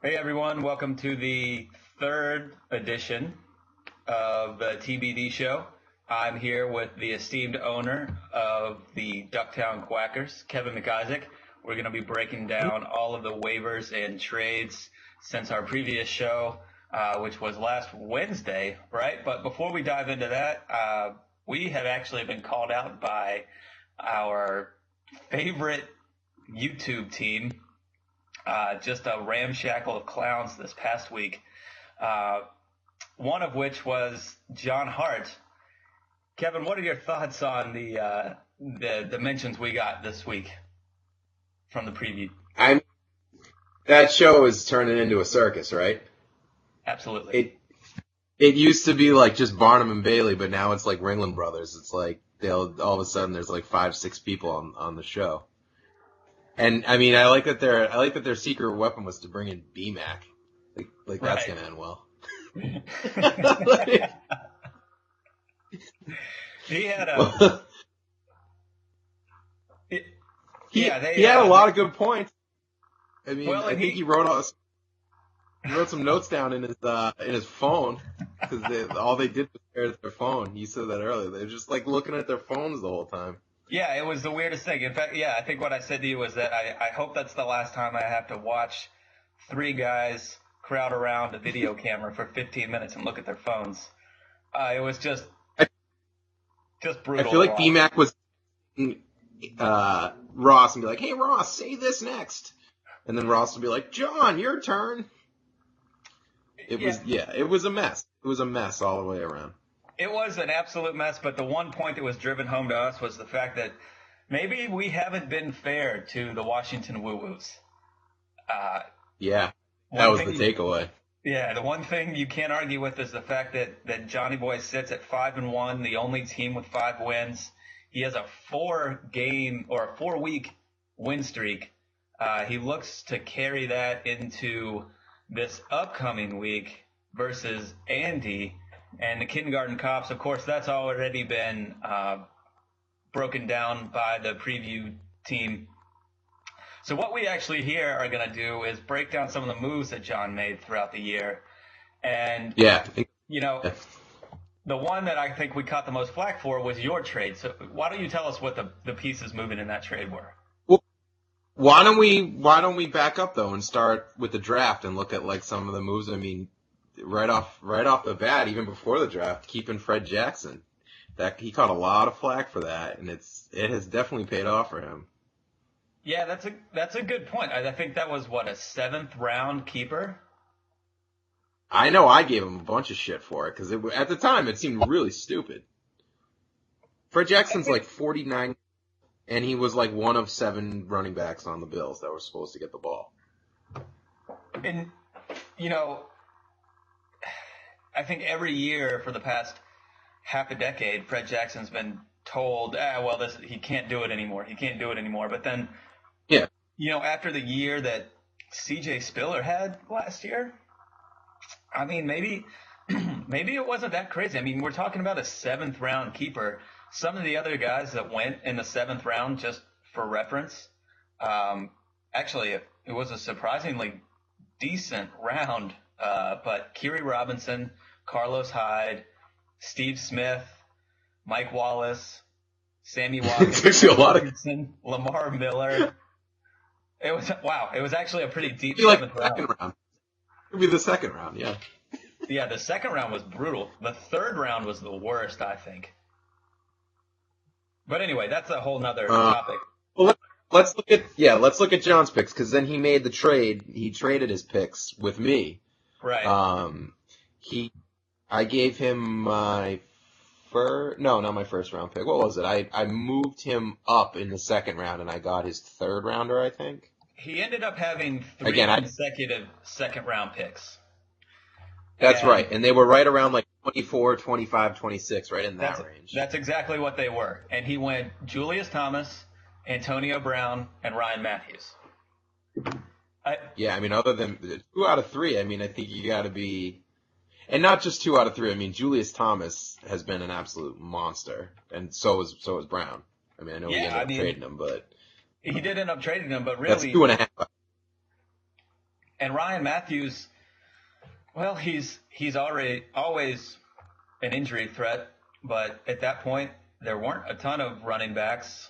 Hey everyone, welcome to the third edition of the TBD Show. I'm here with the esteemed owner of the Ducktown Quackers, Kevin McIsaac. We're going to be breaking down all of the waivers and trades since our previous show, which was last Wednesday, right? But before we dive into that, we have actually been called out by our favorite YouTube team, just a ramshackle of clowns this past week. One of which was John Hart. Kevin, what are your thoughts on the mentions we got this week from the preview? That show is turning into a circus, right? Absolutely. It used to be like just Barnum and Bailey, but now it's like Ringling Brothers. It's like all of a sudden there's like 5-6 people on the show. And I mean, I like that their secret weapon was to bring in B-Mac. Like that's Right. gonna end well. He had a he had a lot of good points. I mean, Well, I think he wrote some notes down in his phone because all they did was stare at their phone. You said that earlier. They were just like looking at their phones the whole time. Yeah, it was the weirdest thing. In fact, I think what I said to you was that I hope that's the last time I have to watch three guys crowd around a video camera for 15 minutes and look at their phones. It was just brutal. I feel like B-Mac was Ross and be like, "Hey, Ross, say this next," and then Ross would be like, "John, your turn." It was a mess. It was a mess all the way around. It was an absolute mess, but the one point that was driven home to us was the fact that maybe we haven't been fair to the Washington Woo-Woos. That was the takeaway. Yeah, the one thing you can't argue with is the fact that Johnny Boy sits at 5-1, the only team with 5 wins. He has a 4-week win streak. He looks to carry that into this upcoming week versus Andy and the Kindergarten Cops. Of course, that's already been broken down by the preview team. So what we actually here are going to do is break down some of the moves that John made throughout the year. And, the one that I think we caught the most flack for was your trade. So why don't you tell us what the pieces moving in that trade were? Well, why don't we back up, though, and start with the draft and look at, like, some of the moves? I mean, right off the bat, even before the draft, keeping Fred Jackson. That he caught a lot of flack for that, and it has definitely paid off for him. Yeah, that's a good point. I think that was, a 7th round keeper? I know I gave him a bunch of shit for it, because at the time it seemed really stupid. Fred Jackson's like 49, and he was like one of 7 running backs on the Bills that were supposed to get the ball. And, I think every year for the past half a decade, Fred Jackson's been told, he can't do it anymore. He can't do it anymore. But then, after the year that C.J. Spiller had last year, I mean, maybe it wasn't that crazy. I mean, we're talking about a 7th round keeper. Some of the other guys that went in the 7th round, just for reference, actually, it was a surprisingly decent round. But Kerry Robinson, Carlos Hyde, Steve Smith, Mike Wallace, Sammy Watkins, Lamar Miller. It was actually a pretty deep 7th round. It would be the 2nd round, yeah. Yeah, the 2nd round was brutal. The 3rd round was the worst, I think. But anyway, that's a whole nother topic. Well, let's look at John's picks, because then he made the trade. He traded his picks with me. Right. I gave him my not my 1st round pick. What was it? I moved him up in the 2nd round, and I got his 3rd rounder, I think. He ended up having 3 consecutive 2nd round picks. That's right. And they were right around like 24, 25, 26, right in that range. That's exactly what they were. And he went Julius Thomas, Antonio Brown, and Ryan Matthews. Other than 2 out of 3, I think you got to be, and not just 2 out of 3. I mean, Julius Thomas has been an absolute monster, and so is Brown. I know he ended up trading him, but he did end up trading him. But really, that's 2.5. And Ryan Matthews, well, he's always an injury threat, but at that point, there weren't a ton of running backs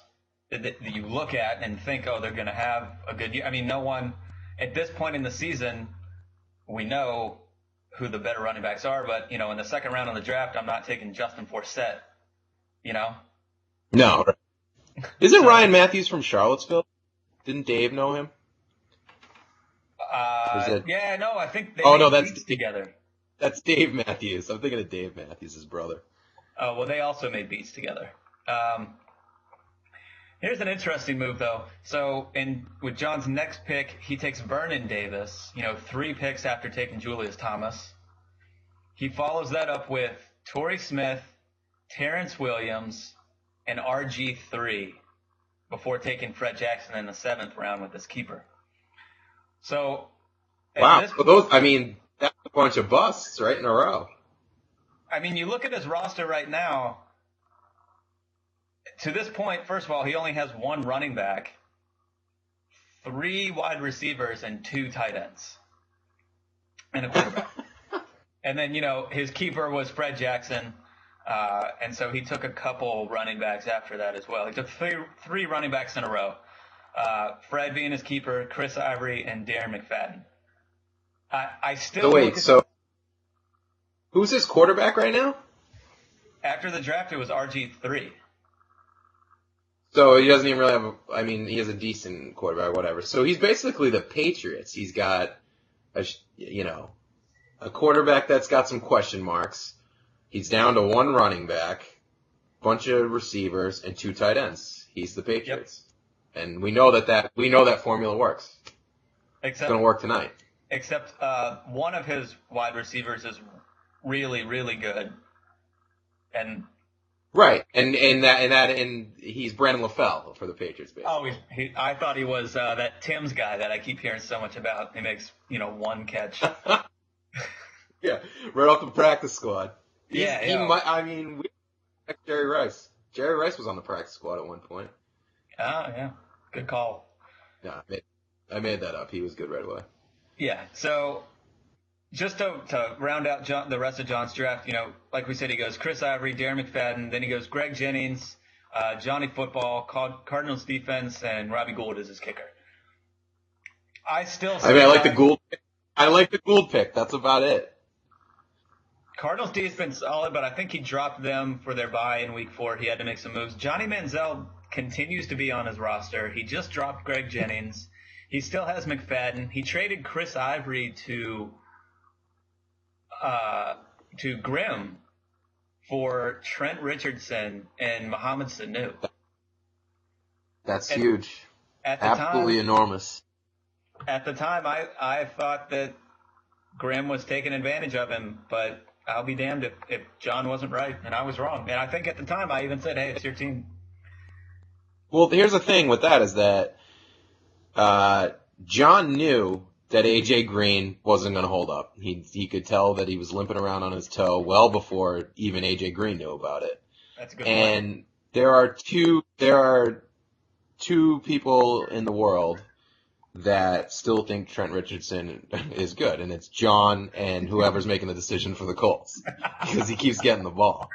that you look at and think, oh, they're going to have a good year. I mean, no one at this point in the season, we know who the better running backs are, but, in the second round of the draft, I'm not taking Justin Forsett, No. Isn't Ryan Matthews from Charlottesville? Didn't Dave know him? Yeah, no, I think they that's beats together. That's Dave Matthews. I'm thinking of Dave Matthews, his brother. Oh, well, they also made beats together. Here's an interesting move, though. So, with John's next pick, he takes Vernon Davis, 3 picks after taking Julius Thomas. He follows that up with Torrey Smith, Terrence Williams, and RG3 before taking Fred Jackson in the 7th round with his keeper. So, wow. So that's a bunch of busts right in a row. I mean, you look at his roster right now. To this point, first of all, he only has 1 running back, 3 wide receivers, and 2 tight ends, and a quarterback. And then, his keeper was Fred Jackson, and so he took a couple running backs after that as well. He took 3 running backs in a row, Fred being his keeper, Chris Ivory, and Darren McFadden. I still so who's his quarterback right now? After the draft, it was RG3. So he doesn't even really have he has a decent quarterback, whatever. So he's basically the Patriots. He's got a quarterback that's got some question marks. He's down to 1 running back, bunch of receivers, and 2 tight ends. He's the Patriots. Yep. And we know that formula works. It's going to work tonight. Except one of his wide receivers is really, really good. And right, and he's Brandon LaFell for the Patriots. Basically. Oh, I thought he was that Tim's guy that I keep hearing so much about. He makes 1 catch. Yeah, right off the practice squad. We Jerry Rice. Jerry Rice was on the practice squad at one point. Oh yeah, good call. Yeah, I made that up. He was good right away. Yeah, so. Just to round out the rest of John's draft, like we said, he goes Chris Ivory, Darren McFadden, then he goes Greg Jennings, Johnny Football, Cardinals defense, and Robbie Gould is his kicker. I like the Gould. I like the Gould pick. That's about it. Cardinals defense solid, but I think he dropped them for their bye in Week 4. He had to make some moves. Johnny Manziel continues to be on his roster. He just dropped Greg Jennings. He still has McFadden. He traded Chris Ivory to Grimm for Trent Richardson and Mohamed Sanu. That's huge. Absolutely enormous. At the time, I thought that Grimm was taking advantage of him, but I'll be damned if John wasn't right and I was wrong. And I think at the time I even said, hey, it's your team. Well, here's the thing with that is that John knew that A.J. Green wasn't going to hold up. He could tell that he was limping around on his toe well before even A.J. Green knew about it. That's a good point. And there are two people in the world that still think Trent Richardson is good, and it's John and whoever's making the decision for the Colts because he keeps getting the ball.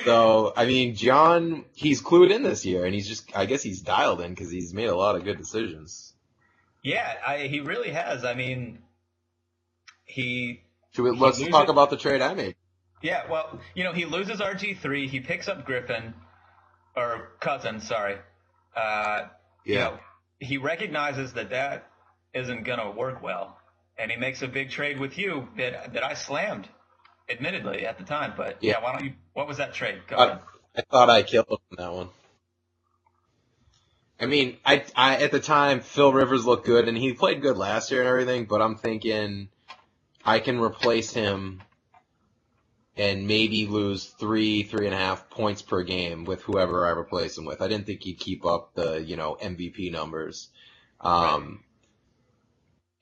So, John, he's clued in this year, and I guess he's dialed in because he's made a lot of good decisions. Yeah, he really has. Let's talk about the trade I made. Yeah, well, he loses RG3. He picks up Cousins, sorry. He recognizes that isn't going to work well, and he makes a big trade with you that I slammed, admittedly, at the time. But, why don't you – what was that trade? Go ahead. I thought I killed him on that one. I at the time, Phil Rivers looked good, and he played good last year and everything, but I'm thinking I can replace him and maybe lose 3.5 points per game with whoever I replace him with. I didn't think he'd keep up the, MVP numbers. Right.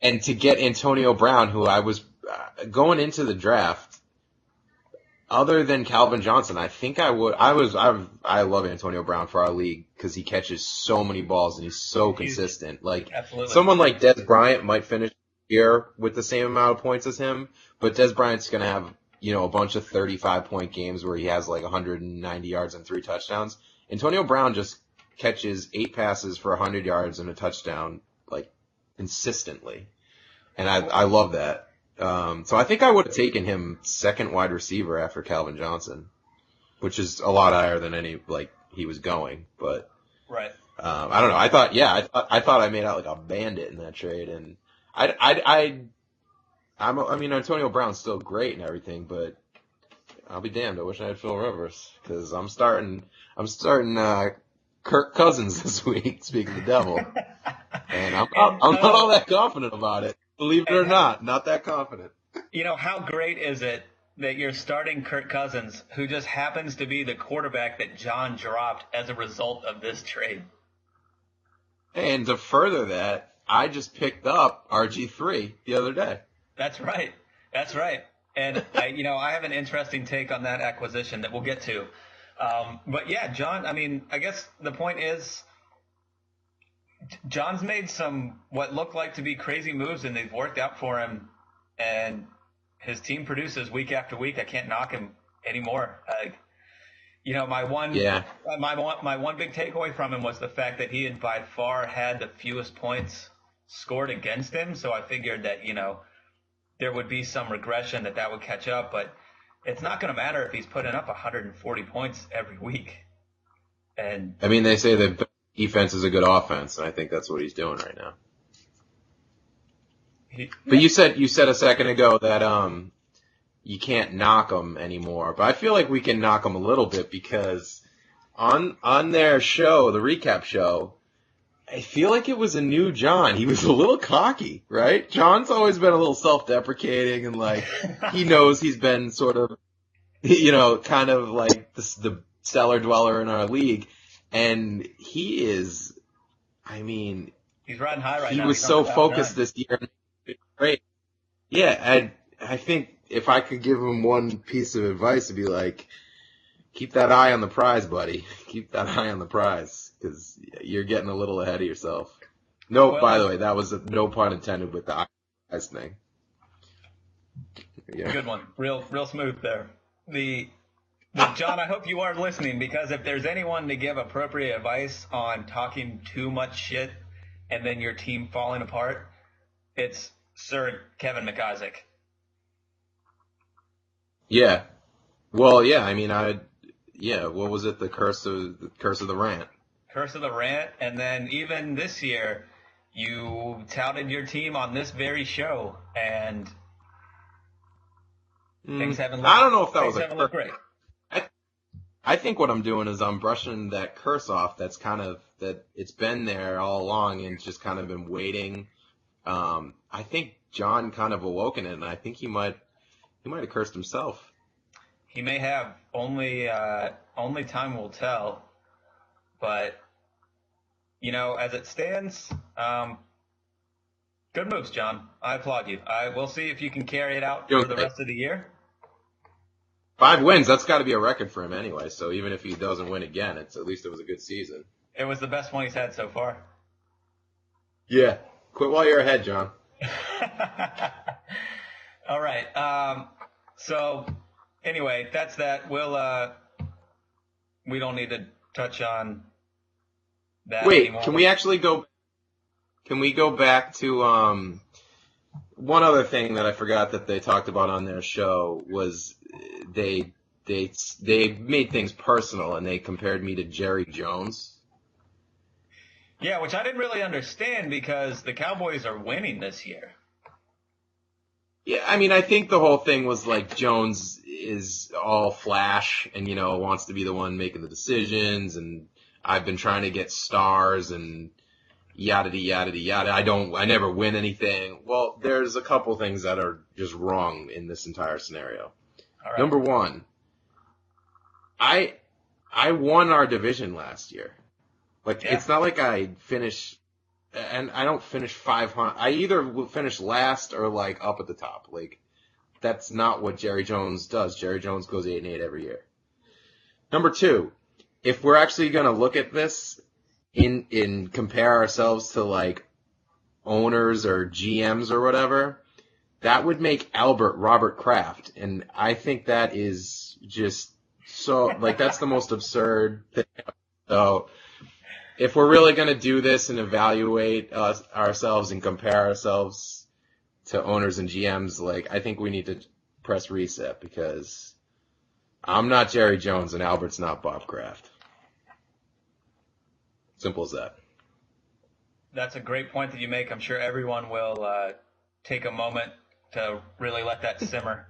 And to get Antonio Brown, who I was going into the draft, other than Calvin Johnson, I think I would. I love Antonio Brown for our league because he catches so many balls and he's so consistent. Like absolutely. Someone like Des Bryant might finish year with the same amount of points as him, but Des Bryant's going to have, a bunch of 35-point games where he has like 190 yards and 3 touchdowns. Antonio Brown just catches 8 passes for 100 yards and a touchdown, like, consistently. And I love that. So I think I would have taken him second wide receiver after Calvin Johnson, which is a lot higher than he was going. But right. I don't know. I thought I made out like a bandit in that trade, and Antonio Brown's still great and everything, but I'll be damned. I wish I had Phil Rivers, because I'm starting Kirk Cousins this week. Speaking of the devil, and I'm not all that confident about it. Believe it or not that confident. How great is it that you're starting Kirk Cousins, who just happens to be the quarterback that John dropped as a result of this trade? And to further that, I just picked up RG3 the other day. That's right. And I have an interesting take on that acquisition that we'll get to. But yeah, John, I guess the point is John's made some what look like to be crazy moves, and they've worked out for him, and his team produces week after week. I can't knock him anymore. My one big takeaway from him was the fact that he had by far had the fewest points scored against him. So I figured that, there would be some regression that would catch up, but it's not going to matter if he's putting up 140 points every week. And they say that defense is a good offense, and I think that's what he's doing right now. But you said a second ago that you can't knock him anymore, but I feel like we can knock him a little bit, because on their show, the recap show, I feel like it was a new John. He was a little cocky, right? John's always been a little self-deprecating, and he knows he's been sort of, kind of like the cellar dweller in our league, and he is, he's riding high right now. He was so focused this year. Great. Yeah, I think if I could give him one piece of advice, it'd be like, keep that eye on the prize, buddy. Keep that eye on the prize, because you're getting a little ahead of yourself. By the way, that was no pun intended with the eyes thing. Yeah. Good one. Real smooth there. John, I hope you are listening, because if there's anyone to give appropriate advice on talking too much shit and then your team falling apart, it's Sir Kevin McIsaac. Yeah. Well, yeah, what was it? The curse of the rant. Curse of the rant, and then even this year, you touted your team on this very show, and things haven't looked. I don't know if that was a curse. Great. I think what I'm doing is I'm brushing that curse off. That's that it's been there all along, and just kind of been waiting. I think John kind of awoken it, and I think he might have cursed himself. He may have. Only time will tell. But, as it stands, good moves, John. I applaud you. We'll see if you can carry it out for the rest of the year. 5 wins, that's got to be a record for him anyway. So even if he doesn't win again, at least it was a good season. It was the best one he's had so far. Yeah. Quit while you're ahead, John. All right. So anyway, that's that. We don't need to touch on that anymore. Can we actually go? Can we go back to one other thing that I forgot that they talked about on their show was they made things personal, and they compared me to Jerry Jones. Yeah, which I didn't really understand, because the Cowboys are winning this year. Yeah, I think the whole thing was like Jones is all flash and, wants to be the one making the decisions, and I've been trying to get stars and yada yada yada. I never win anything. Well, there's a couple things that are just wrong in this entire scenario. All right. Number one, I won our division last year. It's not like I finished, and I don't finish 500. I either finish last or up at the top. That's not what Jerry Jones does. Jerry Jones goes 8-8 every year. Number two, if we're actually going to look at this and compare ourselves to owners or GMs or whatever, that would make Albert Robert Kraft. And I think that is just so, like, that's the most absurd thing. So if we're really going to do this and evaluate ourselves and compare ourselves to owners and GMs, like, I think we need to press reset, because I'm not Jerry Jones and Albert's not Bob Kraft. Simple as that. That's a great point that you make. I'm sure everyone will take a moment to really let that simmer.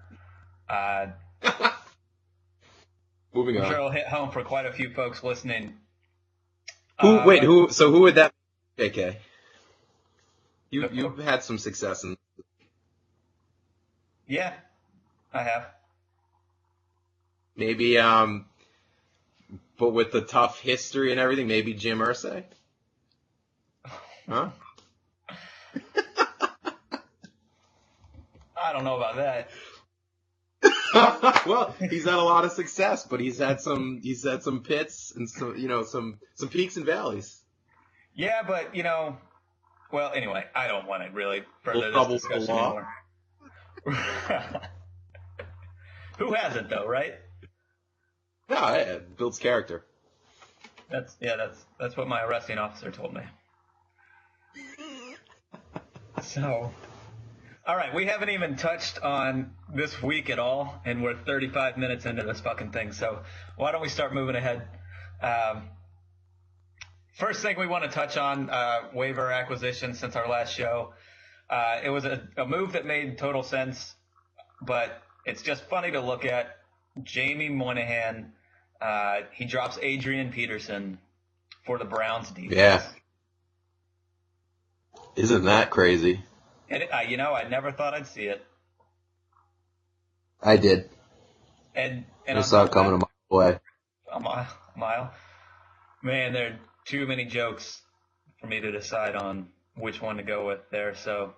Moving on. I'm sure it'll hit home for quite a few folks listening. Who would that be, JK? You've had some success in. Yeah, I have. Maybe, but with the tough history and everything, maybe Jim Irsay? Huh? I don't know about that. Well, he's had a lot of success, but he's had some pits and some peaks and valleys. Yeah, but well, anyway, I don't want to really further this discussion anymore. Who hasn't though, right? No, it builds character. That's what my arresting officer told me. So, all right, we haven't even touched on this week at all, and we're 35 minutes into this fucking thing. So why don't we start moving ahead? First thing we want to touch on, waiver acquisition since our last show. It was a move that made total sense, but it's just funny to look at. Jamie Moynihan, he drops Adrian Peterson for the Browns defense. Yeah. Isn't that crazy? And I never thought I'd see it. I did. And I saw it coming a mile away. A mile? Man, there are too many jokes for me to decide on which one to go with there. So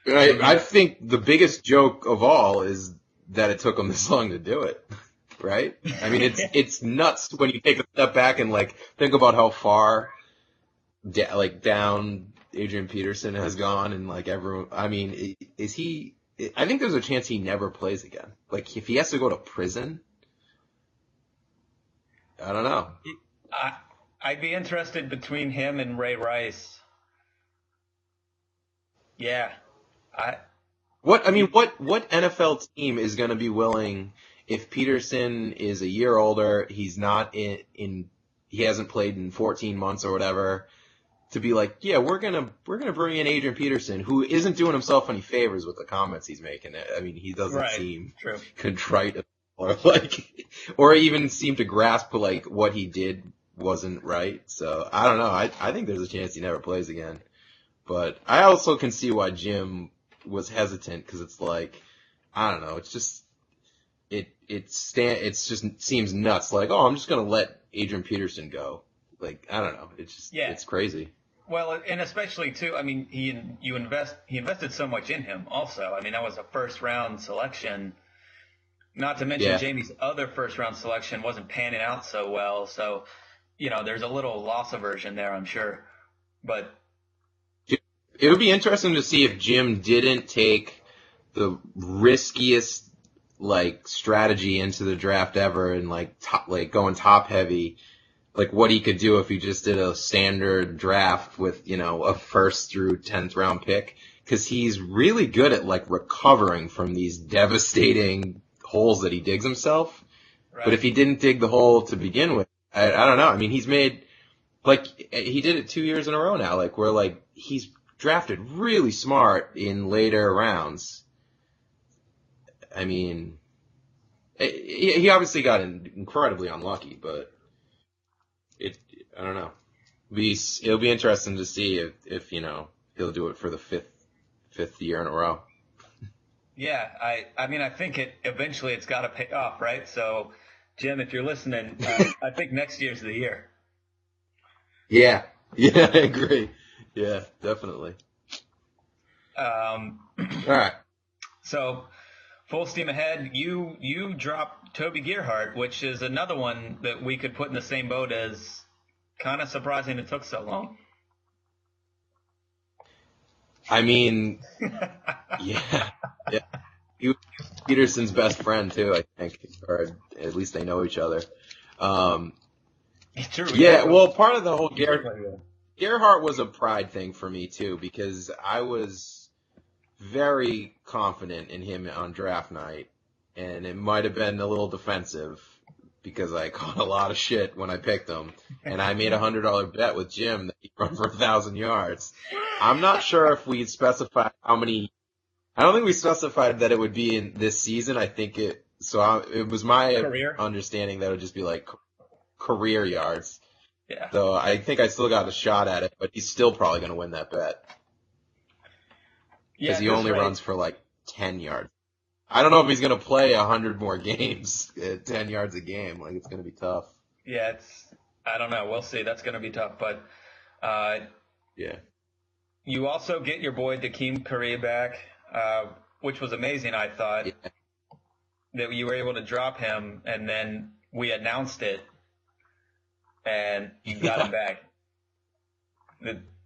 I think the biggest joke of all is that it took them this long to do it, right? I mean, it's nuts when you take a step back and like think about how far down Adrian Peterson has gone, and like everyone. I mean, is he? I think there's a chance he never plays again. Like if he has to go to prison, I don't know. I'd be interested between him and Ray Rice. Yeah, What NFL team is going to be willing, if Peterson is a year older, he's not he hasn't played in 14 months or whatever, to be like, yeah, we're gonna bring in Adrian Peterson, who isn't doing himself any favors with the comments he's making. I mean, he doesn't seem contrite or even seem to grasp like what he did wasn't right. So I don't know. I think there's a chance he never plays again. But I also can see why Jim was hesitant, because it's like, I don't know, it's just it just seems nuts. Like, oh, I'm just gonna let Adrian Peterson go. Like, I don't know, it's crazy. Well, and especially too, I mean, he invested so much in him. Also, I mean, that was a first round selection. Not to mention Jamie's other first round selection wasn't panning out so well. So, there's a little loss aversion there, I'm sure. But it would be interesting to see if Jim didn't take the riskiest strategy into the draft ever and going top heavy, like what he could do if he just did a standard draft with a first through 10th round pick, because he's really good at recovering from these devastating holes that he digs himself. Right. But if he didn't dig the hole to begin with, I don't know. I mean, he's made he did it 2 years in a row now. Where he's drafted really smart in later rounds. I mean, he obviously got incredibly unlucky, but I don't know. It'll be interesting to see if he'll do it for the fifth year in a row. Yeah, I mean, I think eventually it's got to pay off, right? So, Jim, if you're listening, I think next year's the year. Yeah, I agree. Yeah, definitely. All right. So, full steam ahead. You dropped Toby Gerhart, which is another one that we could put in the same boat as. Kind of surprising it took so long. I mean, yeah. He was Peterson's best friend too, I think, or at least they know each other. True. Yeah, well, part of the whole Gerhardt was a pride thing for me too, because I was very confident in him on draft night, and it might have been a little defensive because I caught a lot of shit when I picked him, and I made $100 bet with Jim that he'd run for 1,000 yards. I'm not sure if we specified how many. I don't think we specified that it would be in this season. I think it was my understanding that it would just be like career yards. Yeah. So I think I still got a shot at it, but he's still probably going to win that bet. Because he only runs for like 10 yards. I don't know if he's going to play 100 more games at 10 yards a game. Like, it's going to be tough. Yeah, I don't know. We'll see. That's going to be tough. But yeah. You also get your boy Dakeem Correa back, which was amazing, I thought. Yeah. That you were able to drop him, and then we announced it, and you got him back.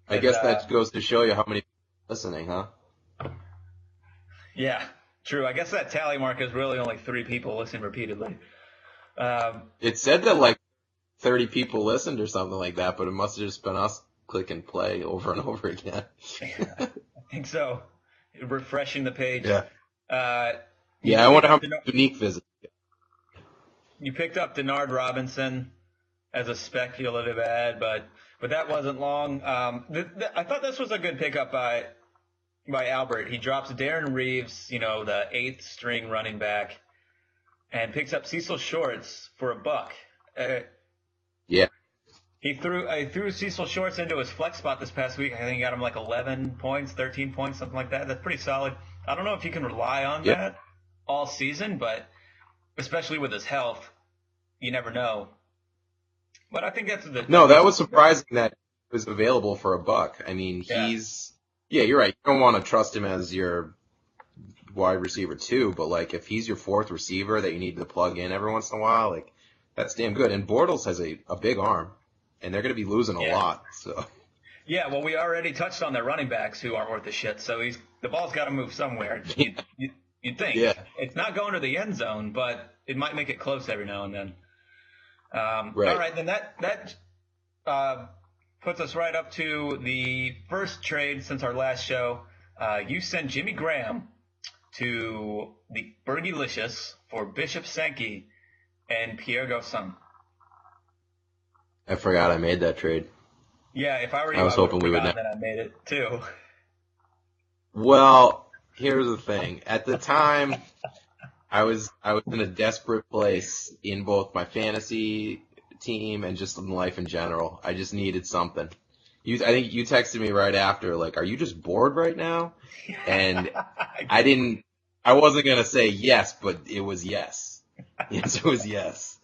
I guess that goes to show you how many people are listening, huh? Yeah, true. I guess that tally mark is really only 3 people listening repeatedly. It said that like 30 people listened or something like that, but it must have just been us click and play over and over again. I think so. Refreshing the page. Yeah. I wonder how many unique visits. You picked up Denard Robinson as a speculative ad, but that wasn't long. I thought this was a good pickup by Albert. He drops Darren Reeves, the 8th string running back, and picks up Cecil Shorts for $1. Yeah. He threw Cecil Shorts into his flex spot this past week. I think he got him like 11 points, 13 points, something like that. That's pretty solid. I don't know if you can rely on that all season, but especially with his health, you never know. But I think that's that was surprising that it was available for $1. I mean, you're right. You don't want to trust him as your wide receiver too, but like if he's your 4th receiver that you need to plug in every once in a while, like that's damn good. And Bortles has a big arm, and they're going to be losing a lot. So. Yeah, well, we already touched on their running backs who aren't worth a shit. So the ball's got to move somewhere. You'd think. Yeah. It's not going to the end zone, but it might make it close every now and then. Right. All right, then that puts us right up to the first trade since our last show. You sent Jimmy Graham to the Bergilicious for Bishop Sankey and Pierre Garçon. I forgot I made that trade. Yeah, if I were you, I was hoping we would. That I made it too. Well, here's the thing. At the time, I was in a desperate place in both my fantasy team and just in life in general. I just needed something. I think you texted me right after, like, are you just bored right now? And I wasn't going to say yes, but it was yes. Yes, it was yes.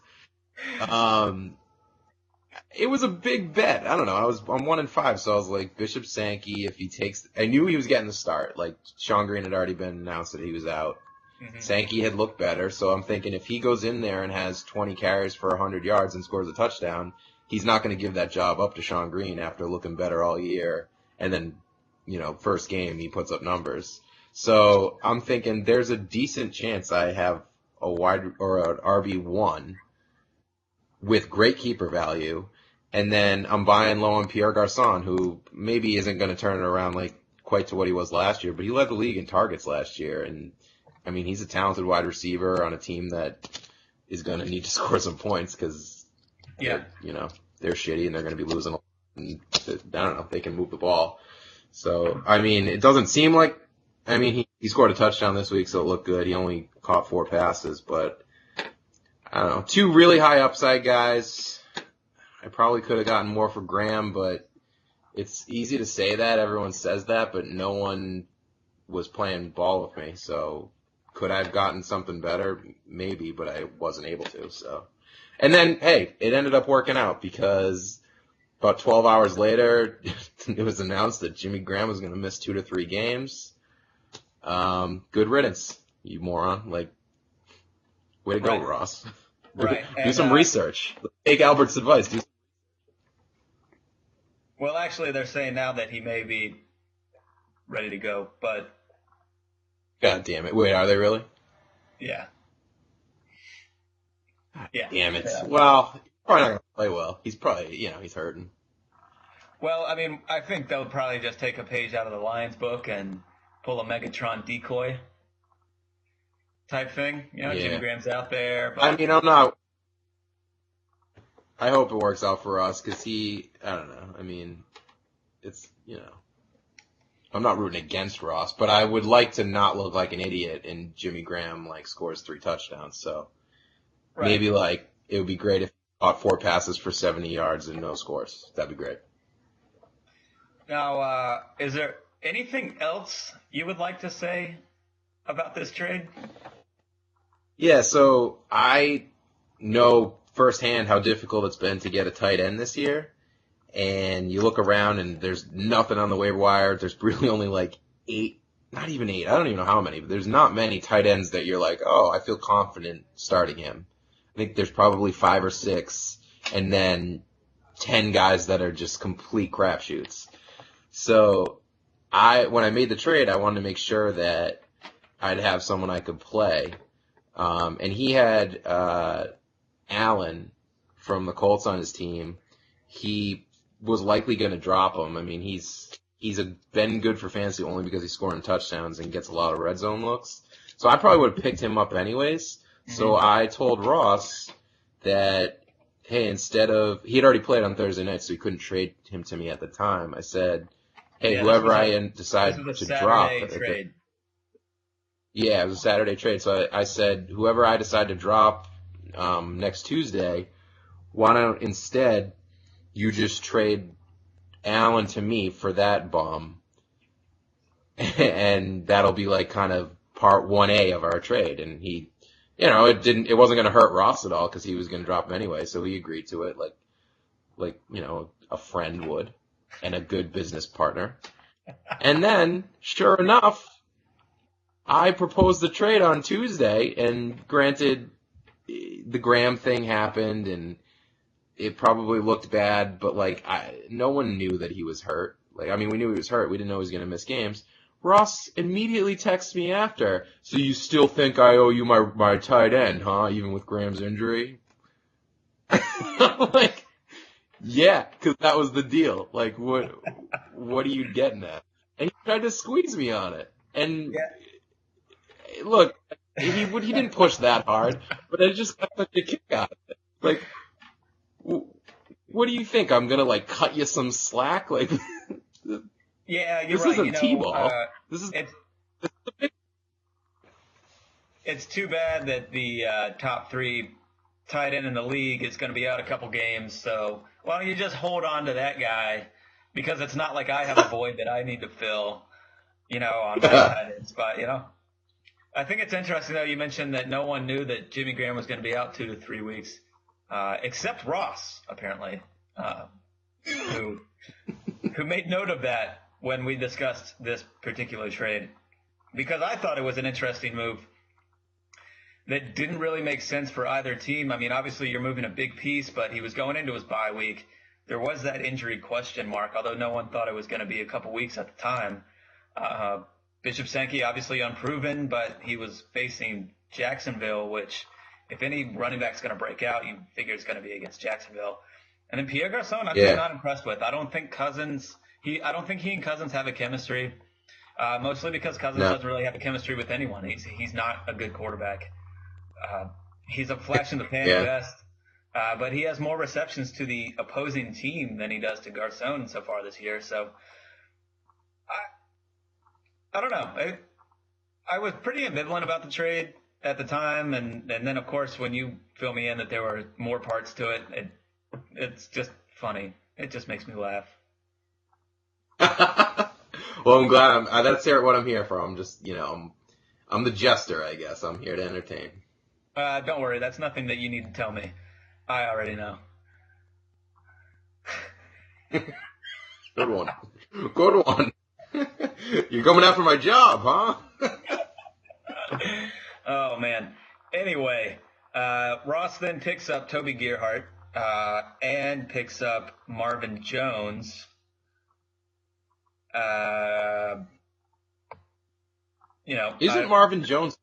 It was a big bet. I don't know. I'm 1-5, so I was like, Bishop Sankey, if he takes, I knew he was getting the start. Like, Sean Green had already been announced that he was out. Mm-hmm. Sankey had looked better, so I'm thinking if he goes in there and has 20 carries for 100 yards and scores a touchdown, he's not going to give that job up to Sean Green after looking better all year. And then, first game he puts up numbers. So I'm thinking there's a decent chance I have a wide or an RB1 with great keeper value. And then I'm buying low on Pierre Garçon, who maybe isn't going to turn it around like quite to what he was last year, but he led the league in targets last year. And I mean, he's a talented wide receiver on a team that is going to need to score some points because, they're shitty and they're going to be losing. And I don't know, they can move the ball. So, I mean, it doesn't seem like, he scored a touchdown this week, so it looked good. He only caught 4 passes, but I don't know. 2 really high upside guys. I probably could have gotten more for Graham, but it's easy to say that. Everyone says that, but no one was playing ball with me. So could I have gotten something better? Maybe, but I wasn't able to. So, and then, hey, it ended up working out because about 12 hours later, it was announced that Jimmy Graham was going to miss 2 to 3 games. Good riddance, you moron. Like, way to go, Ross. Right. Do some research. Take Albert's advice. Well, actually, they're saying now that he may be ready to go. But God damn it! Wait, are they really? Yeah. Yeah. Damn it! Yeah. Well, he's probably not gonna play well. He's probably he's hurting. Well, I mean, I think they'll probably just take a page out of the Lions book and pull a Megatron decoy type thing. Jimmy Graham's out there. But I mean, I'm not. I hope it works out for us because I don't know. I mean, it's, I'm not rooting against Ross, but I would like to not look like an idiot and Jimmy Graham, scores 3 touchdowns. So maybe, it would be great if he caught 4 passes for 70 yards and no scores. That'd be great. Now, is there anything else you would like to say about this trade? Yeah, so I know firsthand how difficult it's been to get a tight end this year. And you look around and there's nothing on the waiver wire. There's really only 8, not even 8. I don't even know how many, but there's not many tight ends that you're like, oh, I feel confident starting him. I think there's probably 5 or 6 and then 10 guys that are just complete crapshoots. So when I made the trade, I wanted to make sure that I'd have someone I could play. And he had Allen from the Colts on his team. He was likely going to drop him. I mean, he's been good for fantasy only because he's scoring touchdowns and gets a lot of red zone looks. So I probably would have picked him up anyways. Mm-hmm. So I told Ross that, hey, he had already played on Thursday night, so he couldn't trade him to me at the time. I said, hey, whoever I decide to drop. Trade. Yeah, it was a Saturday trade. So I said, whoever I decide to drop next Tuesday, why don't instead you just trade Allen to me for that bum, and that'll be kind of part 1A of our trade. And he, it wasn't going to hurt Ross at all because he was going to drop him anyway. So he agreed to it like a friend would and a good business partner. And then, sure enough, I proposed the trade on Tuesday, and granted, the Graham thing happened, and it probably looked bad, but no one knew that he was hurt. We knew he was hurt. We didn't know he was going to miss games. Ross immediately texts me after, so you still think I owe you my tight end, huh? Even with Graham's injury? I'm like, yeah, because that was the deal. What are you getting at? And he tried to squeeze me on it. And look, he didn't push that hard, but I just got such a kick out of it. What do you think? I'm gonna cut you some slack? Yeah, you're this right. isn't T-ball. It's too bad that the top 3 tight end in the league is going to be out a couple games. So why don't you just hold on to that guy? Because it's not like I have a void that I need to fill, on my tight end spot. I think it's interesting though. You mentioned that no one knew that Jimmy Graham was going to be out 2 to 3 weeks. Except Ross, apparently, who made note of that when we discussed this particular trade, because I thought it was an interesting move that didn't really make sense for either team. I mean, obviously you're moving a big piece, but he was going into his bye week. There was that injury question mark, although no one thought it was going to be a couple weeks at the time. Bishop Sankey, obviously unproven, but he was facing Jacksonville, which – if any running back's going to break out, you figure it's going to be against Jacksonville. And then Pierre Garçon, I'm just not impressed with. I don't think he and Cousins have a chemistry, mostly because Cousins doesn't really have a chemistry with anyone. He's not a good quarterback. He's a flash in the pan best, but he has more receptions to the opposing team than he does to Garçon so far this year. So I don't know. I was pretty ambivalent about the trade at the time, and then of course when you fill me in that there were more parts to it, it's just funny. It just makes me laugh. Well, I'm glad. That's what I'm here for. I'm just, I'm the jester, I guess. I'm here to entertain. Don't worry, that's nothing that you need to tell me. I already know. Good one. Good one. You're coming after my job, huh? Oh, man. Anyway, Ross then picks up Toby Gerhart and picks up Marvin Jones. Isn't Marvin Jones?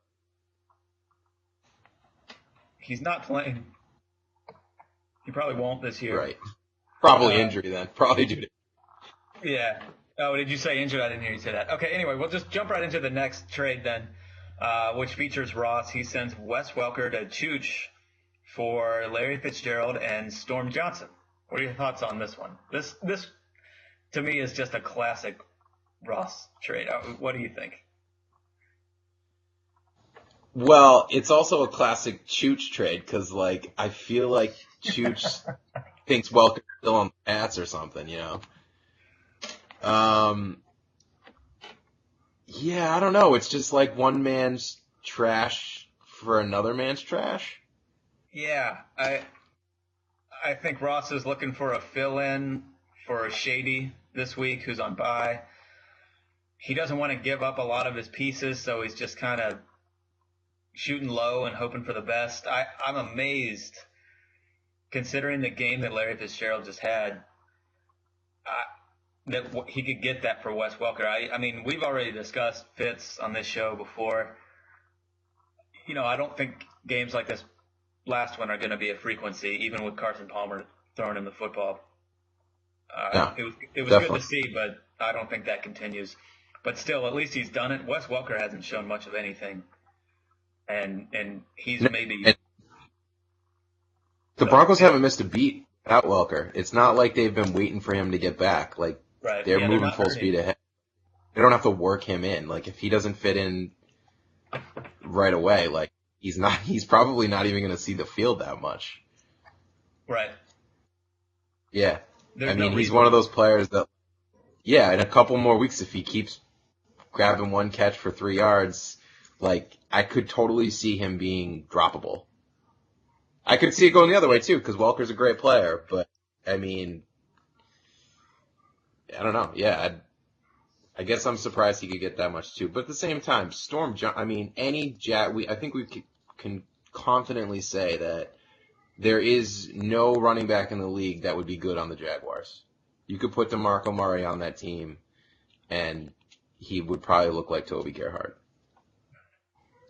He's not playing. He probably won't this year. Right. Probably injury then. Probably due to. Yeah. Oh, did you say injured? I didn't hear you say that. Okay, anyway, we'll just jump right into the next trade then, which features Ross. He sends Wes Welker to Chooch for Larry Fitzgerald and Storm Johnson. What are your thoughts on this one? This to me is just a classic Ross trade. What do you think? Well, it's also a classic Chooch trade because, like, I feel like Chooch thinks Welker's still on the Pats or something, Yeah, I don't know. It's just like one man's trash for another man's trash. Yeah, I think Ross is looking for a fill-in for Shady this week, who's on bye. He doesn't want to give up a lot of his pieces, so he's just kind of shooting low and hoping for the best. I'm amazed, considering the game that Larry Fitzgerald just had, that he could get that for Wes Welker. I mean, we've already discussed Fitz on this show before. I don't think games like this last one are going to be a frequency, even with Carson Palmer throwing him the football. It was good to see, but I don't think that continues. But still, at least he's done it. Wes Welker hasn't shown much of anything. And he's maybe... The Broncos haven't missed a beat without Welker. It's not like they've been waiting for him to get back. Like, they're moving full speed ahead. They don't have to work him in. Like, if he doesn't fit in right away, like, he's probably not even going to see the field that much. Right. Yeah. He's one of those players that, in a couple more weeks, if he keeps grabbing one catch for 3 yards, like, I could totally see him being droppable. I could see it going the other way, too, because Welker's a great player, but, I don't know. Yeah, I guess I'm surprised he could get that much, too. But at the same time, I think we can confidently say that there is no running back in the league that would be good on the Jaguars. You could put DeMarco Murray on that team, and he would probably look like Toby Gerhart.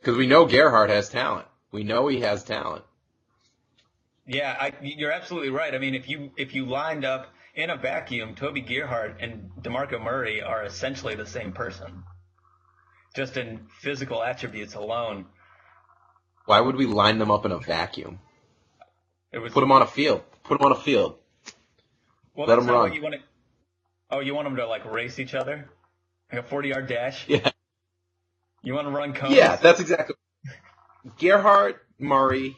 Because we know Gerhart has talent. We know he has talent. Yeah, you're absolutely right. I mean, if you lined up in a vacuum, Toby Gerhart and DeMarco Murray are essentially the same person, just in physical attributes alone. Why would we line them up in a vacuum? Put them on a field. Well, let them run. What you want you want them to, like, race each other? Like a 40-yard dash? Yeah. You want to run cones? Yeah, that's exactly. Gerhart, Murray,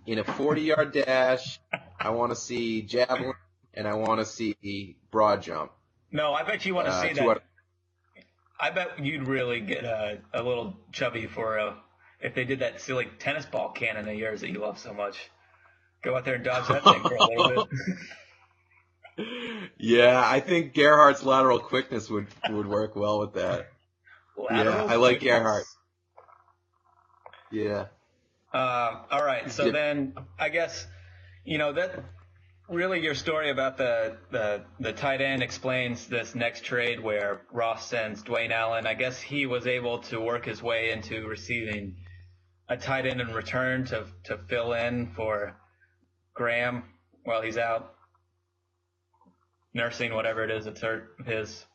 in a 40-yard dash. I want to see javelin, and I want to see broad jump. No, I bet you want to see that. I bet you'd really get a little chubby for if they did that silly tennis ball cannon of yours that you love so much. Go out there and dodge that thing for a little bit. Yeah, I think Gerhardt's lateral quickness would work well with that. I like Gerhardt. Yeah. All right. So then I guess, that really your story about the tight end explains this next trade where Ross sends Dwayne Allen. I guess he was able to work his way into receiving a tight end in return to fill in for Graham while he's out nursing whatever it is that's hurt his.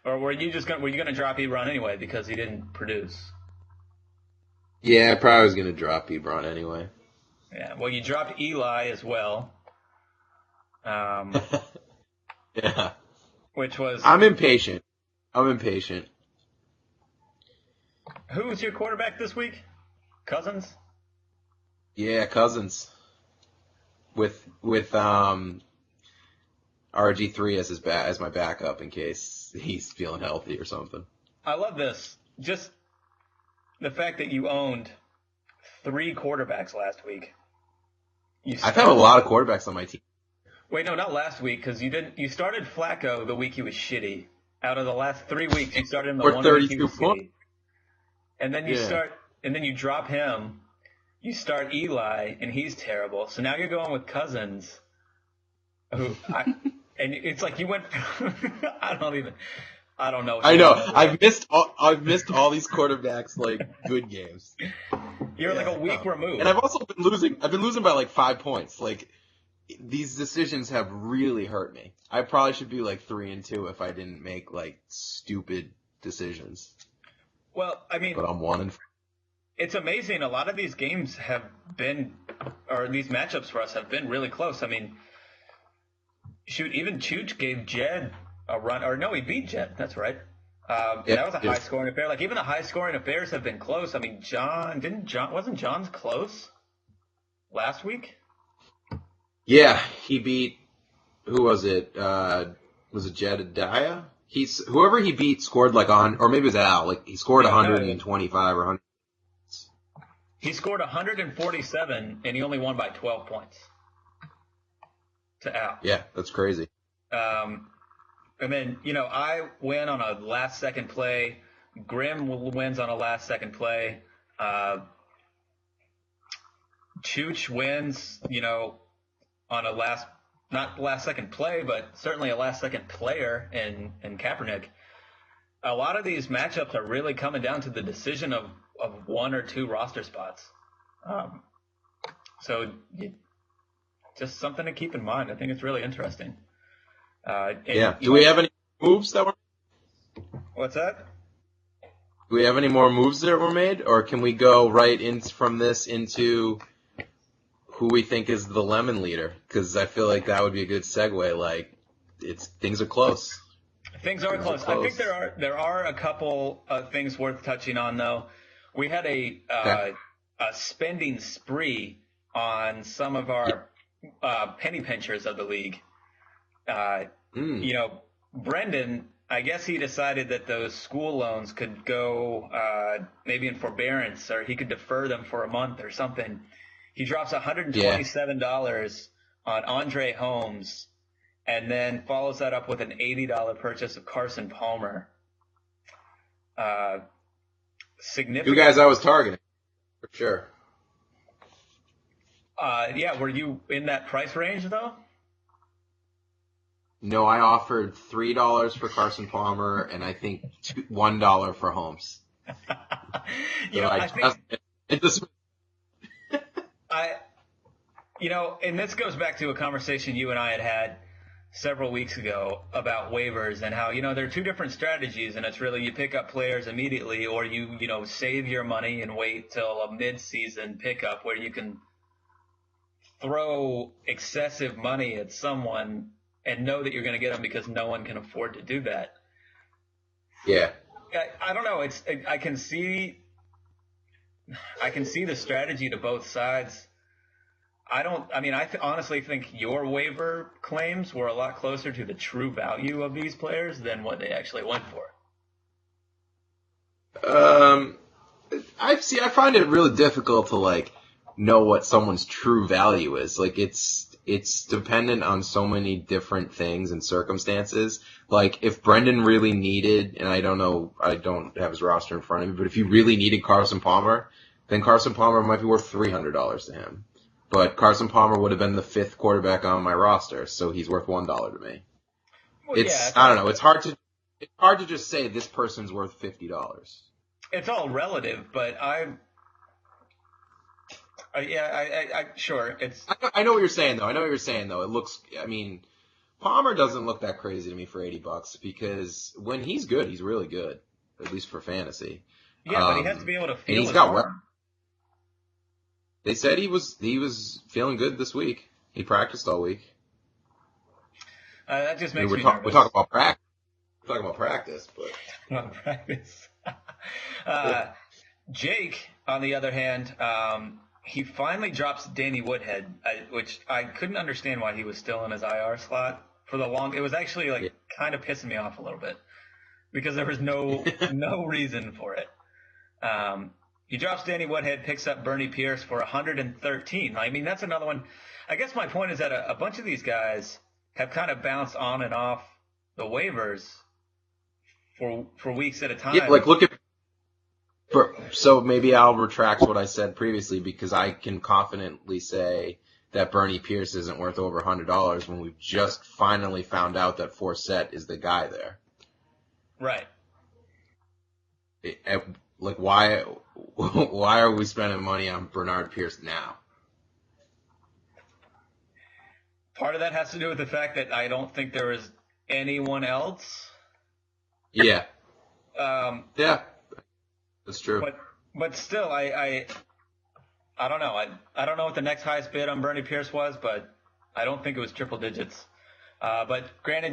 Or were you gonna drop Ebron anyway because he didn't produce? Yeah, I probably was gonna drop Ebron anyway. Yeah, well, you dropped Eli as well. Yeah. Which was. I'm impatient. Who was your quarterback this week? Cousins? Yeah, Cousins. With RG3 as my backup in case he's feeling healthy or something. I love this. Just the fact that you owned 3 quarterbacks last week. I've had a lot of quarterbacks on my team. Wait, no, not last week because you didn't. You started Flacco the week he was shitty. Out of the last 3 weeks, you started him the one week he was shitty. And then you drop him. You start Eli, and he's terrible. So now you're going with Cousins, and it's like you went. I don't even. I don't know. I know. I've missed all these quarterbacks like good games. You're like a week removed. And I've also been losing. I've been losing by like 5 points. Like these decisions have really hurt me. I probably should be like 3-2 if I didn't make like stupid decisions. Well, I mean, but I'm 1-4. It's amazing. A lot of these games have been, or these matchups for us have been really close. I mean, shoot, even Chooch gave Jed a run, or no, he beat Jed. That's right. That was a high-scoring affair. Like, even the high-scoring affairs have been close. I mean, wasn't John's close last week? Yeah, he beat, who was it? Was it Jedediah? Whoever he beat scored like or maybe it was Al. Like, he scored 125 or 100. He scored 147, and he only won by 12 points to Al. Yeah, that's crazy. And then, I win on a last-second play. Grim wins on a last-second play. Chooch wins, on a not last-second play, but certainly a last-second player in Kaepernick. A lot of these matchups are really coming down to the decision of one or two roster spots. So just something to keep in mind. I think it's really interesting. Do we have any moves that were made? What's that? Do we have any more moves that were made, or can we go right from this into who we think is the lemon leader? Because I feel like that would be a good segue. Like, things are close. Things are close. I think there are a couple of things worth touching on, though. We had a spending spree on some of our penny pinchers of the league. Brendan, I guess he decided that those school loans could go maybe in forbearance, or he could defer them for a month or something. He drops $127 on Andre Holmes, and then follows that up with an $80 purchase of Carson Palmer. Significant. 2 guys I was targeting, for sure. Were you in that price range, though? No, I offered $3 for Carson Palmer, and I think $1 for Holmes. And this goes back to a conversation you and I had several weeks ago about waivers and how, there are two different strategies, and it's really you pick up players immediately, or you save your money and wait till a mid-season pickup where you can throw excessive money at someone and know that you're going to get them because no one can afford to do that. Yeah. I don't know. I can see the strategy to both sides. I honestly think your waiver claims were a lot closer to the true value of these players than what they actually went for. I find it really difficult to know what someone's true value is. Like it's dependent on so many different things and circumstances. Like if Brendan really needed, and I don't know, I don't have his roster in front of me, but if he really needed Carson Palmer, then Carson Palmer might be worth $300 to him. But Carson Palmer would have been the 5th quarterback on my roster, so he's worth $1 to me. Well, I don't know. It's hard to just say this person's worth $50. It's all relative, but sure. I know what you're saying though. It looks. Palmer doesn't look that crazy to me for $80 because when he's good, he's really good, at least for fantasy. Yeah, but he has to be able to feel. And he's got arm. They said he was feeling good this week. He practiced all week. That just makes me nervous. We're talking about practice. We're talking about practice, but not practice. Jake, on the other hand, he finally drops Danny Woodhead, which I couldn't understand why he was still in his IR slot for the long. It was actually kind of pissing me off a little bit because there was no reason for it. He drops Danny Woodhead, picks up Bernie Pierce for 113. That's another one. I guess my point is that a bunch of these guys have kind of bounced on and off the waivers for weeks at a time. Yeah, look at. So maybe I'll retract what I said previously because I can confidently say that Bernie Pierce isn't worth over $100 when we've just finally found out that Forsett is the guy there. Right. Like, why are we spending money on Bernard Pierce now? Part of that has to do with the fact that I don't think there is anyone else. Yeah. Yeah, that's true. But still, I don't know. I don't know what the next highest bid on Bernie Pierce was, but I don't think it was triple digits. But granted,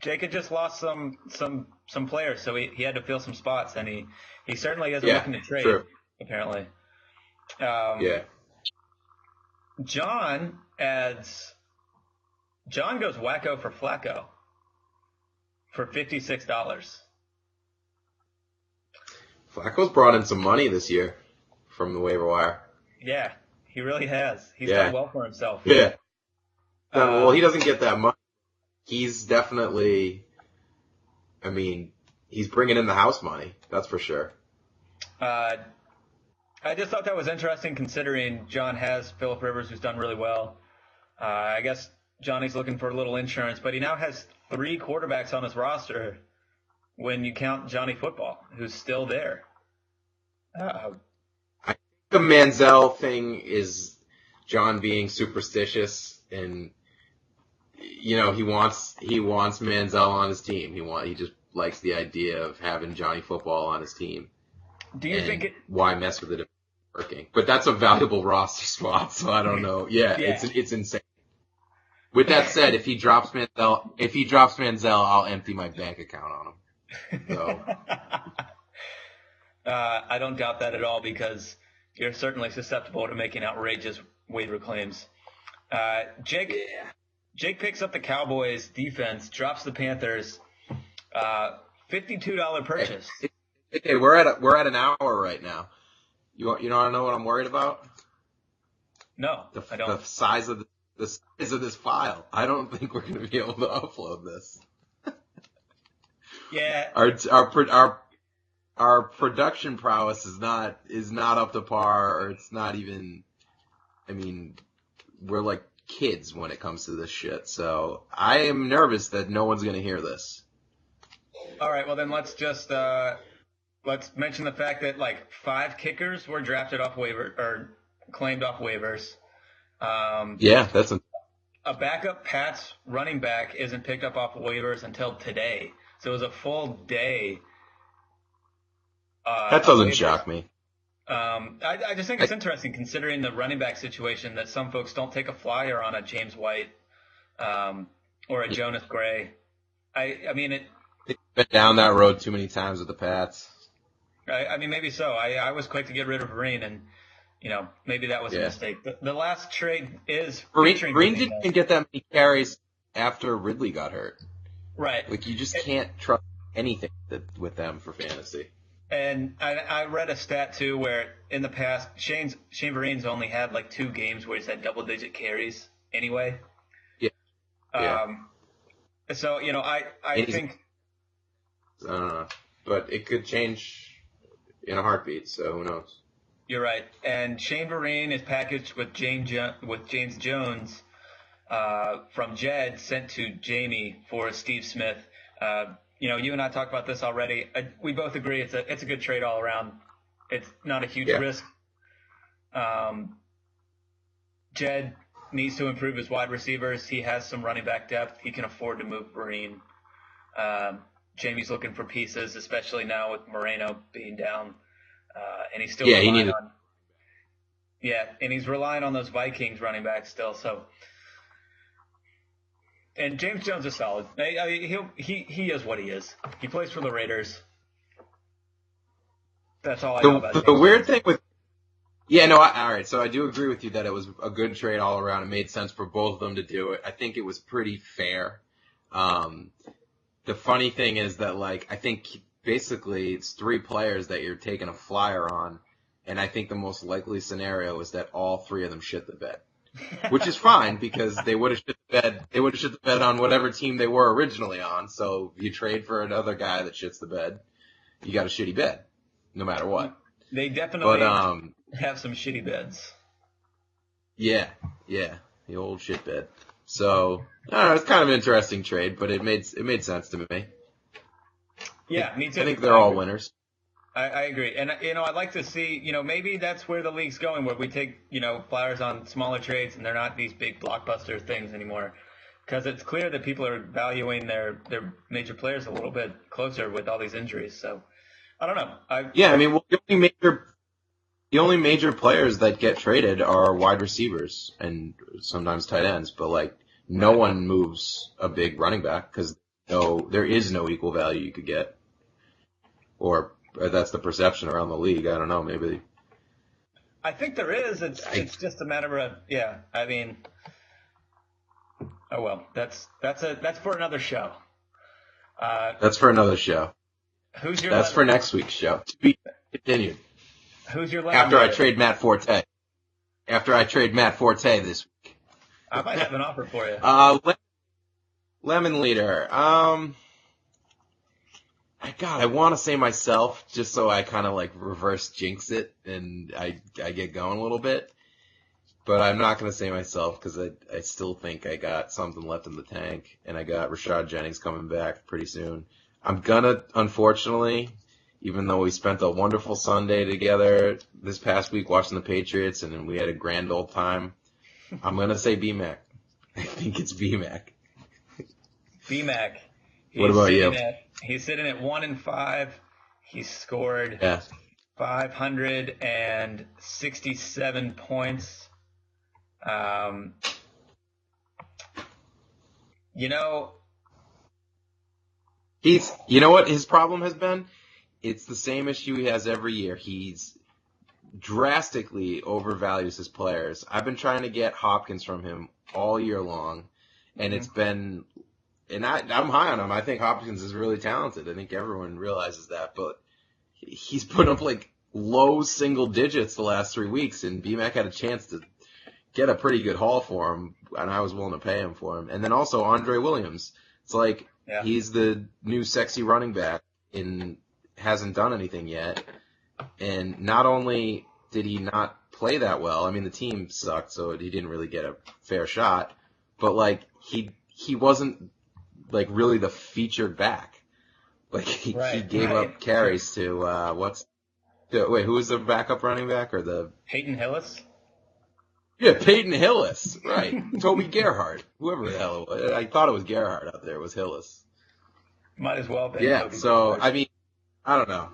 Jake had just lost some players, so he had to fill some spots, and he certainly isn't looking to trade, apparently. Yeah. John goes wacko for Flacco for $56. Flacco's brought in some money this year from the waiver wire. Yeah, he really has. He's done well for himself. Yeah. Well, he doesn't get that much. He's definitely, I mean, he's bringing in the house money. That's for sure. I just thought that was interesting considering John has Phillip Rivers, who's done really well. I guess Johnny's looking for a little insurance, but he now has 3 quarterbacks on his roster when you count Johnny Football, who's still there. I think the Manziel thing is John being superstitious, and he wants Manziel on his team. He just likes the idea of having Johnny Football on his team. Do you think why mess with it if it's working? But that's a valuable roster spot, so I don't know. Yeah. It's insane. With that said, if he drops Manziel, I'll empty my bank account on him. So. I don't doubt that at all because you're certainly susceptible to making outrageous waiver claims. Jake picks up the Cowboys defense, drops the Panthers. $52 purchase. Okay, we're at an hour right now. You want to know what I'm worried about? No, I don't. The size of this file. I don't think we're going to be able to upload this. Yeah. Our production prowess is not up to par, or it's not even. I mean, we're like kids when it comes to this shit. So I am nervous that no one's going to hear this. All right. Well, then let's just let's mention the fact that like 5 kickers were drafted off waiver or claimed off waivers. That's a backup Pats running back isn't picked up off waivers until today. So it was a full day. That doesn't shock me. I just think it's interesting considering the running back situation that some folks don't take a flyer on a James White or a Jonas Gray. I mean, they've been down that road too many times with the Pats. I mean, maybe so. I was quick to get rid of Vereen, and maybe that was a mistake. The last trade is Vereen didn't even get that many carries after Ridley got hurt. Right. Like you just can't trust anything with them for fantasy. And I read a stat too where in the past Shane Vereen's only had like 2 games where he's had double-digit carries anyway. Yeah. So I think. But it could change in a heartbeat. So who knows? You're right. And Shane Vereen is packaged with James Jones from Jed sent to Jamie for Steve Smith. You and I talked about this already. We both agree it's a good trade all around. It's not a huge risk. Jed needs to improve his wide receivers. He has some running back depth. He can afford to move Vereen. Jamie's looking for pieces, especially now with Moreno being down. And he's still and he's relying on those Vikings running backs still. So. And James Jones is solid. He is what he is. He plays for the Raiders. That's all I know about James The weird thing with all right. So I do agree with you that it was a good trade all around. It made sense for both of them to do it. I think it was pretty fair. The funny thing is that I think basically it's 3 players that you're taking a flyer on, and I think the most likely scenario is that all 3 of them shit the bed. Which is fine because they would have shit the bed. They would have shit the bed on whatever team they were originally on. So if you trade for another guy that shits the bed, you got a shitty bed, no matter what. They definitely have some shitty beds. Yeah, the old shit bed. So I don't know, it's kind of an interesting trade, but it made sense to me. Yeah, me too. I think they're all winners. I agree. And, I'd like to see, maybe that's where the league's going, where we take, Flyers on smaller trades and they're not these big blockbuster things anymore. Because it's clear that people are valuing their major players a little bit closer with all these injuries. So, I don't know. The only major players that get traded are wide receivers and sometimes tight ends. But, no one moves a big running back because there is no equal value you could get. Or that's the perception around the league. I don't know. Maybe. I think there is. It's just a matter of oh well. That's for another show. That's for another show. Who's your? That's for next week's show. To be continued. Who's your? After I trade Matt Forte. After I trade Matt Forte this week. I might have an offer for you. Lemon leader. I want to say myself, just so I kind of reverse jinx it and I get going a little bit. But I'm not going to say myself because I still think I got something left in the tank, and I got Rashad Jennings coming back pretty soon. I'm going to, unfortunately, even though we spent a wonderful Sunday together this past week watching the Patriots and we had a grand old time, I'm going to say B-Mac. I think it's B-Mac. B-Mac. What about you? He's sitting at 1-5. He scored 567 points. You know what his problem has been? It's the same issue he has every year. He's drastically overvalues his players. I've been trying to get Hopkins from him all year long, and it's been. And I'm high on him. I think Hopkins is really talented. I think everyone realizes that. But he's put up low single digits the last 3 weeks, and BMAC had a chance to get a pretty good haul for him, and I was willing to pay him for him. And then also Andre Williams. It's he's the new sexy running back and hasn't done anything yet. And not only did he not play that well, I mean, the team sucked, so he didn't really get a fair shot. But, he wasn't really the featured back. He gave up carries to who was the backup running back or the Peyton Hillis? Yeah, Peyton Hillis, right. Toby Gerhardt. Whoever the hell it was. I thought it was Gerhardt out there. It was Hillis. Might as well be. Yeah, Toby so Gerhardt. I mean, I don't know.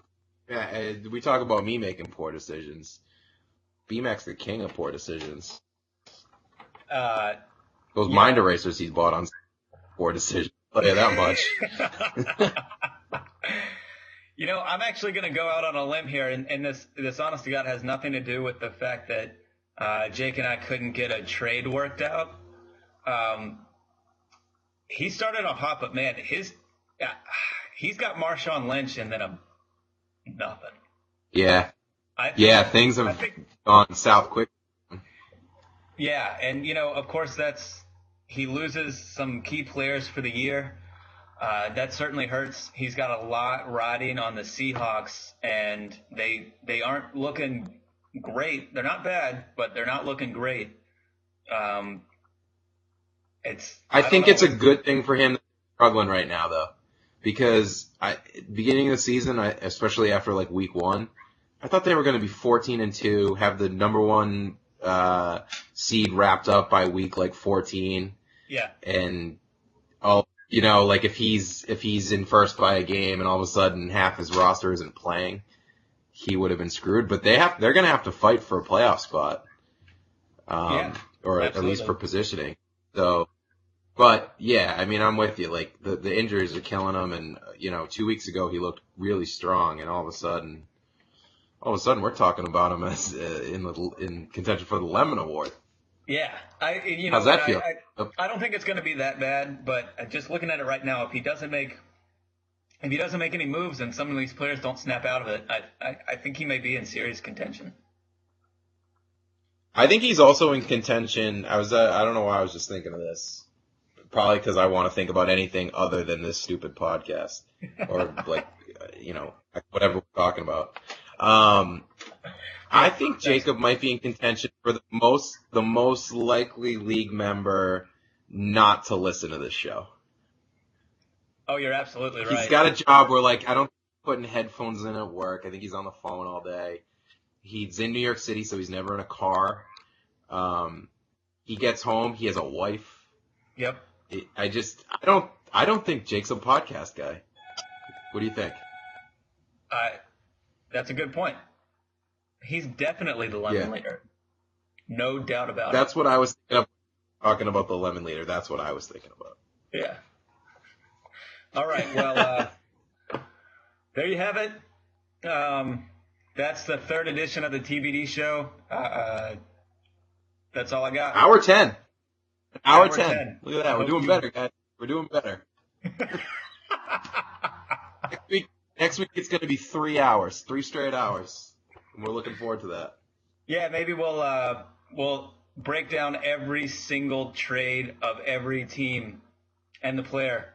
Yeah, we talk about me making poor decisions. BMAC's the king of poor decisions. Those mind erasers he's bought on poor decisions. I'll tell you that much. I'm actually going to go out on a limb here, and this honest to God has nothing to do with the fact that Jake and I couldn't get a trade worked out. He started off hot, but man, he's got Marshawn Lynch and then nothing. Yeah. Things have gone south quick. Yeah, and of course he loses some key players for the year. That certainly hurts. He's got a lot riding on the Seahawks, and they aren't looking great. They're not bad, but they're not looking great. I think it's a good thing for him struggling right now, though, because beginning of the season, especially after week 1, I thought they were going to be 14-2, have the number 1 seed wrapped up by week 14. Yeah. And if he's in first by a game and all of a sudden half his roster isn't playing, he would have been screwed. But they're going to have to fight for a playoff spot, or absolutely. at least for positioning. So, but yeah, I mean, I'm with you. The injuries are killing him, and 2 weeks ago he looked really strong, and all of a sudden we're talking about him as in contention for the Lemon Award. Yeah, how's that feel? I don't think it's going to be that bad, but just looking at it right now, if he doesn't make any moves and some of these players don't snap out of it, I think he may be in serious contention. I think he's also in contention. I don't know why I was just thinking of this. Probably because I want to think about anything other than this stupid podcast or whatever we're talking about. I think Jacob might be in contention for the most likely league member not to listen to this show. Oh, you're absolutely right. He's got a job where, like, I don't putting headphones in at work. I think he's on the phone all day. He's in New York City, so he's never in a car. He gets home. He has a wife. Yep. I don't think Jake's a podcast guy. What do you think? That's a good point. He's definitely the lemon leader. No doubt about it. That's what I was thinking of, talking about the lemon leader. That's what I was thinking about. Yeah. All right. Well, there you have it. That's the third edition of the TBD Show. That's all I got. Hour 10. Hour 10. Look at that. We're doing better, guys. We're doing better. Next week it's going to be 3 hours, 3 straight hours. And we're looking forward to that. Yeah, maybe we'll break down every single trade of every team and the player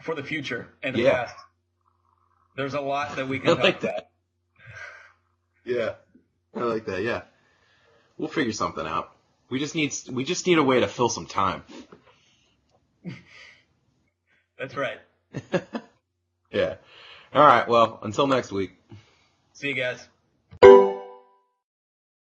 for the future and the past. There's a lot that we can talk about. Yeah. I like that, yeah. We'll figure something out. We just need a way to fill some time. That's right. Yeah. All right, well, until next week. See you guys.